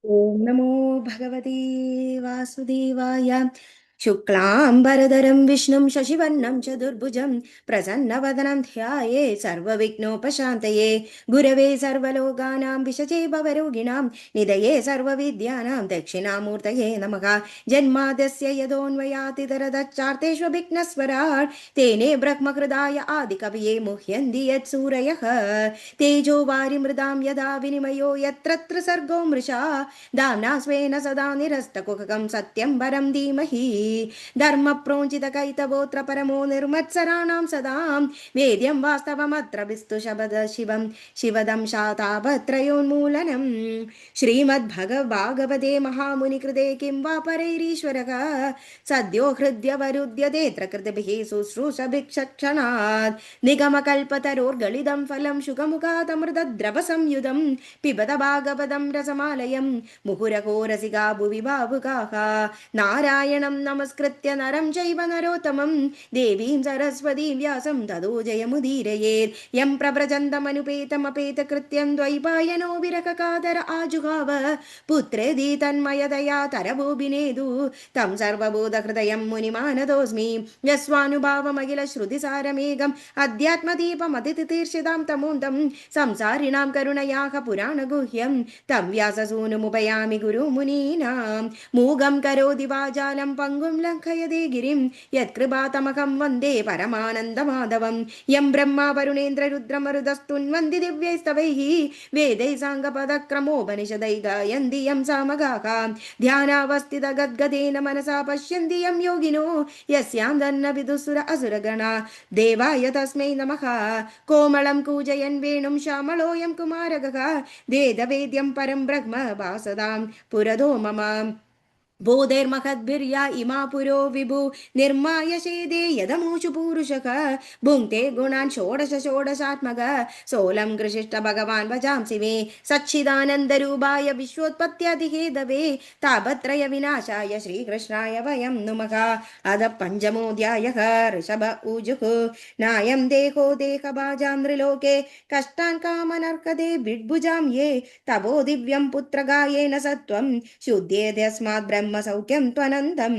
ॐ नमो भगवते वासुदेवाय। शुक्लाम्बरधरं विष्णुं शशिवर्णं चतुर्भुजं प्रसन्नवदनं ध्याये सर्वविघ्नोपशान्तये। गुरवे सर्वलोकानां विषजे भवरोगिणां निधये सर्वविद्यानां दक्षिणामूर्तये नमः। जन्माद्यस्य यतोऽन्वयातितरतश्चार्तेष्वभिघ्नस्वराट् तेने ब्रह्मकृदाय आदिकवये मुह्यन्ति यत्सूरयः। तेजो वारिमृदां यदा विनिमयो यत्र सर्गो मृषा दाम्ना स्वेन सदा निरस्तकुहकं सत्यं परं धीमहि। धर्मप्रोञ्चितकैतवोऽत्र परमो निर्मत्सराणां सदां वेद्यं वास्तवमत्र विस्तुशबद शिवं शिवदं शातापत्रयोन्मूलनं। श्रीमद्भगवते महामुनिकृते किं वा परैरीश्वरः सद्यो हृद्यवरुध्यतेऽत्र कृतभिः शुश्रूषभिक्षक्षणात् निगमकल्पतरोर्गलिदं फलं शुकमुखादमृतद्रवसंयुधं पिबत भागवतं रसमालयं मुहुरको रसिका भुवि भावुकाः। नारायणं नमस्कृत्य नरं चैव नरोत्तमं देवीं सरस्वतीं व्यासं ततो जयमुदीरयेत्। यं प्रव्रजन्तमनुपेतमपेतकृत्यं द्वैपायनो विरहकातर आजुहाव पुत्रेदि तन्मयतया तरभूभिनेदु तं सर्वबोधहृदयं मुनिमानतोऽस्मि। यस्वानुभावमखिलश्रुतिसारमेघम् अध्यात्मदीपमतितीर्षितां तमोन्दं संसारिणां करुणयाः पुराणगुह्यं तं व्याससूनुमुपयामि गुरुमुनीनां। मूगं करोति वाचालं पङ्गुं लङ्घयति गिरिं यत्कृपातमहं वन्दे परमानन्दमाधवं। यं ब्रह्मा वरुणेन्द्ररुद्रमरुतस्तुन्वन्ति दिव्यैस्तवैः वेदैः साङ्गपदक्रमोपनिषदैः गायन्ति यं सामगाः। ध्यानावस्थितगद्गदेन मनसा पश्यन्ति यं योगिनो यस्यां दन्नविदुसुर असुरगणा देवाय तस्मै नमः। कोमलं कूजयन् वेणुं श्यामलोऽयं कुमारकः वेदवेद्यं परं ब्रह्म वासदां पुरदो मम। बोधैर्महद्भिर्या इमा पुरो विभु निर्माय शेदे यदमूषु पूरुषः भुङ्क्ते गुणान् षोडश षोडशात्मक सोऽलं कृषिष्ट भगवान् भजांसि मे सच्चिदानन्दरूपाय विश्वोत्पत्त्यादिहेदवे तापत्रय विनाशाय श्रीकृष्णाय वयं नुमः। अध पञ्चमोऽध्यायः ऋषभ ऊजुः नायं देहो देहभाजां नृलोके कष्टान् कामनर्कदे बिड्भुजां ये तपो दिव्यं पुत्रगायेन सत्वं शुद्धेद्यस्मात् ब्रह्मसौख्यं त्वनन्दं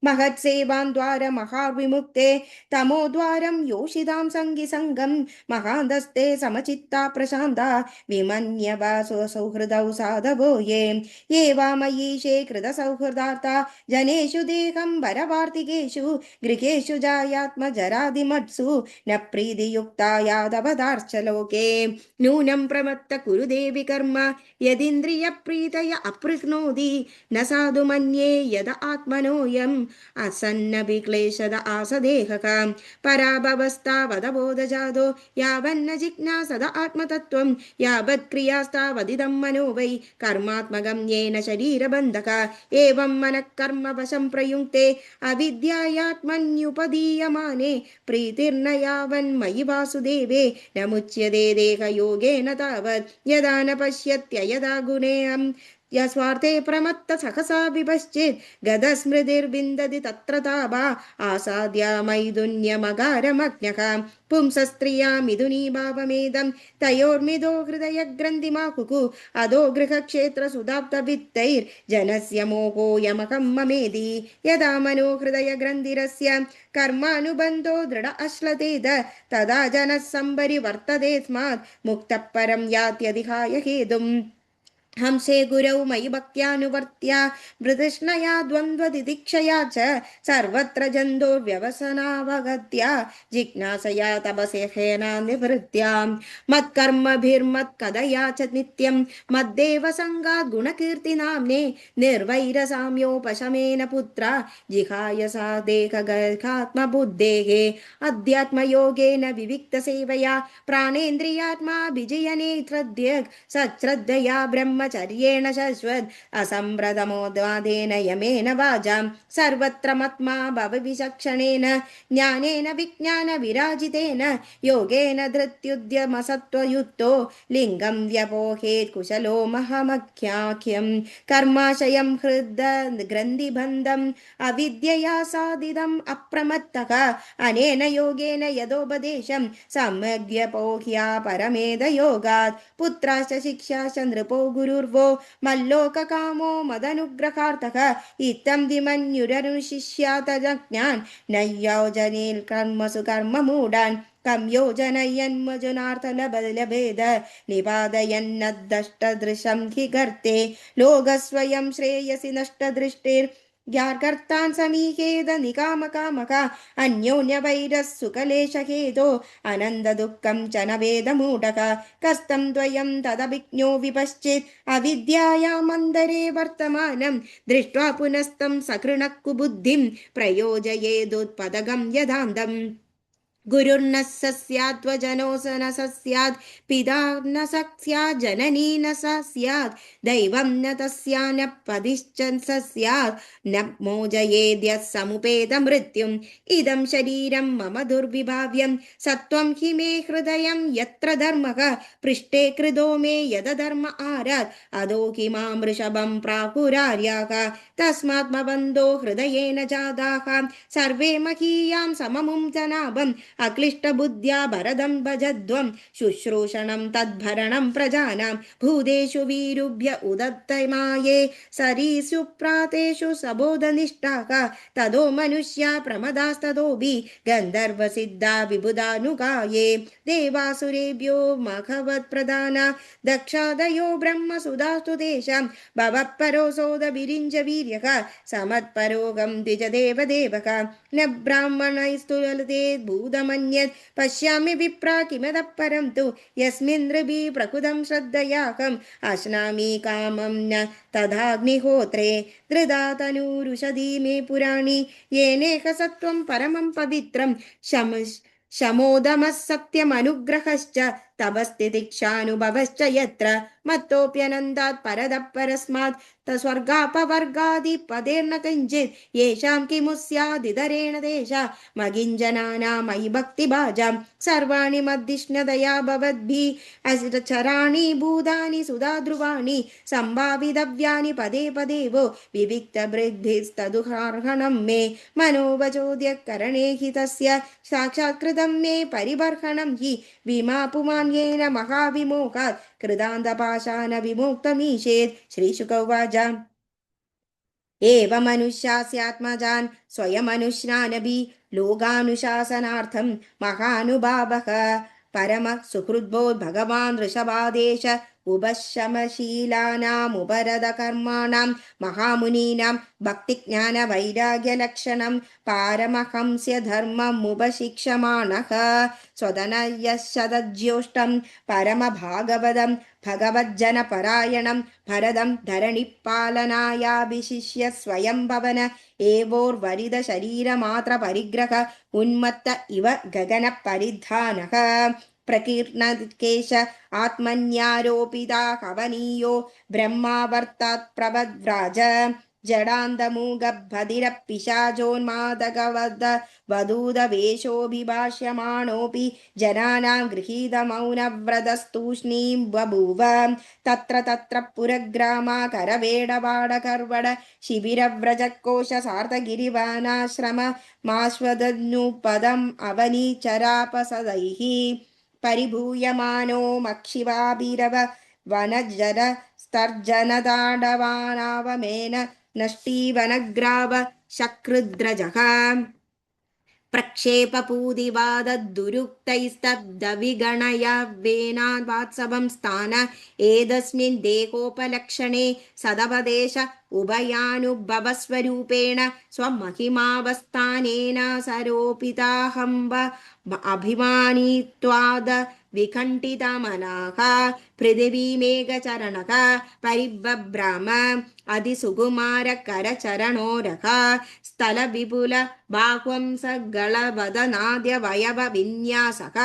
महत्सेवान् द्वार महाविमुक्ते तमोद्वारं योषितां सङ्गिसङ्गं महान्तस्ते समचित्ता प्रशान्ता विमन्यवासो सौहृदौ साधवो ये वामयीशे कृतसौहृदार्था जनेषु देहं वरवार्तिकेषु गृहेषु जायात्मजरादिमत्सु न प्रीतियुक्ता यादवदार्च लोके नूनं प्रमत्त कुरु देवि कर्म यदिन्द्रियप्रीतय अपृक्नोति न साधु मन्ये यद आत्मनोऽयम् असन्नभिक्लेशद आसदेहः पराभवस्तावदबोधजातो यावन्न जिज्ञासद आत्मतत्त्वं यावत्क्रियास्तावदिदं मनो वै कर्मात्मकं येन शरीरबन्धक एवं मनः कर्मवशं प्रयुङ्क्ते अविद्यायात्मन्युपदीयमाने प्रीतिर्न यावन्मयि वासुदेवे न मुच्यते देहयोगेन तावत् यदा न पश्यत्ययदा गुणेऽहं यस्वार्थे प्रमत्त सहसा विपश्चित् गदस्मृतिर्विन्दति तत्र ताभा आसाद्य मैथुन्यमगारमज्ञः पुंसस्त्रियामिथुनीभावमेदं तयोर्मिदो हृदयग्रन्थिमाकुः अधो गृहक्षेत्रसुधाप्तवित्तैर्जनस्य मोहोऽयमहं ममेति यदा मनो हृदयग्रन्थिरस्य कर्मानुबन्धो दृढ अश्लतेद तदा जनः सम्परिवर्तते स्मात् मुक्तः परं यात्यधिहाय हेतुम् हंसे गुरौ मयि भक्त्यानुवर्त्या मृतृष्णया द्वन्द्वदिदीक्षया च सर्वत्र जन्तोर्व्यवसनावगत्या जिज्ञासया तपसेहेना निवृत्त्या मत्कर्मभिर्मत्कदया च नित्यं मद्देव सङ्गात् गुणकीर्तिनाम्ने निर्वैरसाम्योपशमेन पुत्रा जिहाय सा देहगर्हात्मबुद्धेः अध्यात्मयोगेन विविक्तसेवया प्राणेन्द्रियात्मा विजयने श्रद्धेक् सच्छ्रद्धया ब्रह्मचर्येण शश्वत् असम्प्रदमोद्वादेन यमेन वाजां सर्वत्र मत्मा भव विचक्षणेन ज्ञानेन विज्ञान विराजितेन योगेन धृत्युद्यमसत्त्वयुक्तो लिङ्गं व्यपोहेत् कुशलो महमख्याख्यं कर्माशयं हृद ग्रन्थिबन्धम् अविद्यया साधितम् अप्रमत्तः अनेन योगेन यदोपदेशं सम्यग्व्यपोह्या परमेद योगात् पुत्राश्च शिक्षाश्च नृपो गुरु दुर्वो मल्लोककामो मदनुग्रहार्थः इत्थं विमन्युरनुशिष्यातजज्ञान् नय्योजनेन् कर्मसु कर्ममूढान् कं योजनयन्मजुनार्थलभेद निपादयन्नद्दष्टदृशं हि गर्ते लोकस्वयं श्रेयसि नष्टदृष्टिर्यार्कर्तान् समीहेद निकामकामका अन्योन्यवैरः सुकलेशहेतो आनन्ददुःखं च न वेदमूढक कस्तं द्वयं तदभिज्ञो विपश्चित् अविद्यायामन्दरे वर्तमानं दृष्ट्वा पुनस्तं सकृणः कुबुद्धिं प्रयोजयेदुत्पदगं यदान्दम् गुरुर्न स्याद्वजनो न स्यात् पिता न स्यात् जननी न स्यात् दैवं न तस्या न पदिश्च स्यात् न मोजयेद्यः समुपेत मृत्युम् इदं शरीरं मम दुर्विभाव्यं सत्वं हि मे हृदयं यत्र धर्मः पृष्ठे कृदो मे यदधर्म आरात् अधो किमां वृषभं प्राहुरार्याः तस्मात् मबन्धो हृदयेन जाताः सर्वे महीयां सममुं जनाभम् अक्लिष्टबुद्ध्या भरदं भजध्वं शुश्रूषणं तद्भरणं प्रजानां भूतेषु वीरुभ्य उदत्तमाये सरीषु प्रातेषु सबोधनिष्ठाः तदो मनुष्या प्रमदास्तदोऽपि गन्धर्वसिद्धा विबुधानुगाये देवासुरेभ्यो मघवत्प्रधाना दक्षादयो ब्रह्मसुधास्तु तेषां भवः परो सोदभिरिञ्जवीर्यः समत्परोगं द्विजदेवदेवः न ब्राह्मणैस्तुलते भूतमन्यत् पश्यामि विप्रा किमतः परं तु यस्मिन्द्रभिः प्रकृतं श्रद्धयाहम् अश्नामि कामं न तदाग्निहोत्रे धृदा तनुरुषधी मे पुराणि येनेह सत्वं परमं पवित्रं शमोदमः सत्यमनुग्रहश्च तपस्तितिक्षानुभवश्च यत्र मत्तोऽप्यनन्दात् परतः परस्मात् स्वर्गापवर्गादिपदेर्न किञ्चित् येषां किमु स्यादितरेण तेषा मगिञ्जनानां मयि भक्तिभाजां सर्वाणि मद्दिष्णदया भवद्भिः अचराणि भूतानि सुधाध्रुवाणि सम्भावितव्यानि पदे पदे वो विविक्तबृद्धिस्तदुहार्हणं मे मनोवचोद्यकरणे हि तस्य साक्षात्कृतं मे परिबर्हणं हि विमापुमान्येन महाविमोहात् कृतान्तपाशान विमुक्तमीशेत् श्रीशुक उवाच एवमनुशास्यात्मजान् स्वयमनुश्नानभि लोकानुशासनार्थं महानुभावः परम सुहृद्भो भगवान् ऋषभादेश उपशमशीलानामुपरदकर्माणां महामुनीनां भक्तिज्ञानवैराग्यलक्षणं पारमहंस्य धर्ममुपशिक्षमाणः स्वदनयशतज्योष्टं परमभागवतं भगवज्जनपरायणं भरदं धरणिपालनायाभिशिष्य स्वयं भवन एवोर्वरिदशरीरमात्रपरिग्रह उन्मत्त इव गगनपरिधानः प्रकीर्णकेश आत्मन्यारोपिता हवनीयो ब्रह्मावर्तात् प्रवद्व्राज जडान्दमूगबधिरपिशाचोन्मादगवद वदूदवेशोऽभिभाष्यमाणोऽपि जनानां गृहीतमौनव्रतस्तूष्णीं बभूव तत्र तत्र पुरग्रामा करवेडवाडकर्वड शिबिरव्रजकोश सार्धगिरिवनाश्रम माश्वदनुपदम् अवनीचरापसदैः परिभूयमानो मक्षिवाभिरव वनजर स्तर्जनताडवानावमेन नष्टीवनग्राव शकृद्रजः प्रक्षेपपूदिवादद्दुरुक्तैस्तब्धविगणया वेनावात्सवं स्थान एतस्मिन् देहोपलक्षणे सदवदेश उभयानुभवस्वरूपेण स्वमहिमावस्थानेन सरोपिताहम्ब अभिमानित्वाद विकण्ठितमनाः पृथिवीमेघचरणः परिबभ्राम अधिसुकुमारकरचरणोरः स्थलविपुल बाह्वंसगलवदनाद्यवयवविन्यासः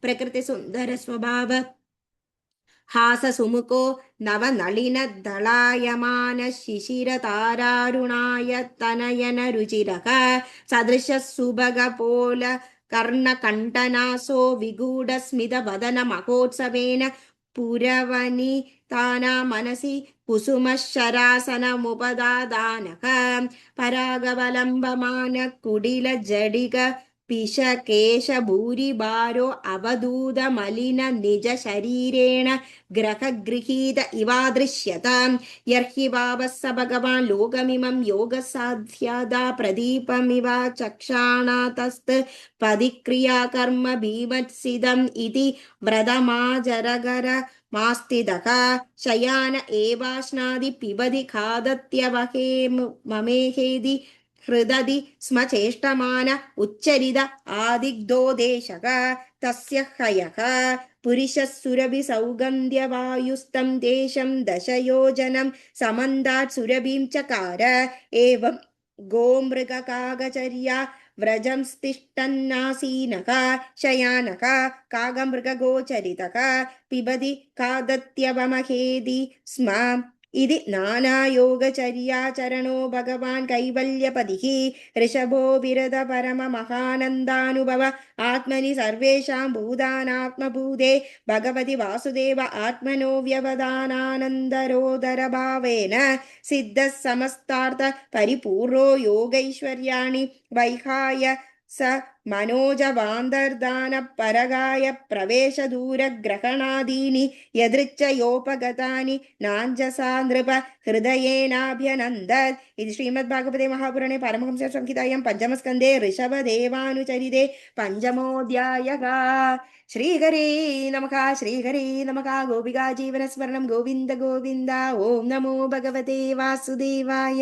प्रकृतिसुन्दरस्वभाव हाससुमुखो नवनलिनदलायमान शिशिरतारारुणायतनयनरुचिरः सदृशः सुभगपोल कर्णकण्ठनासो विगूढस्मितवदनमहोत्सवेन पुरवनितानां मनसि कुसुमशरासनमुपदादानः परागवलम्बमान कुडिलजडिग पिशकेशभूरिभारो अवधूतमलिननिजशरीरेण ग्रहगृहीत इवादृश्यताम् यर्हि भावः स भगवान् लोकमिमं योगसाध्यादा प्रदीपमिव चक्षाणातस्त पदिक्रियाकर्म भीमत्सिदम् इति व्रतमाचरगर मास्तिदः शयान एवाश्नादि पिबति खादत्यवहे ममेहेदि हृदति स्म चेष्टमान उच्चरित आदिग्धो देशः तस्य हयः पुरुषः सुरभिसौगन्ध्यवायुस्तं देशं दशयोजनं समन्तात् सुरभिं चकार एवं गोमृगकागचर्या व्रजं तिष्ठन्नासीनः शयानः कागमृगगोचरितः पिबति खादत्यवमहेदि स्म इति नानायोगचर्याचरणो भगवान् कैवल्यपतिः ऋषभो विरद परममहानन्दानुभव आत्मनि सर्वेषां भूतानात्मभूते भगवति वासुदेव आत्मनो व्यवधानानन्दरोदरभावेन सिद्धः समस्तार्थ परिपूर्णो योगैश्वर्याणि वैहाय स मनोजवान्तर्दान परगाय प्रवेशदूरग्रहणादीनि यदृच्छयोपगतानि नाञ्जसा नृप हृदयेनाभ्यनन्दत् इति श्रीमद्भागवते महापुराणे पारमहंस संहितायां पञ्चमस्कन्धे ऋषभदेवानुचरिते पञ्चमोऽध्यायः श्रीहरे नमः श्रीहरे नमः गोपिका जीवनस्मरणं गोविन्द गोविन्द ॐ नमो भगवते वासुदेवाय।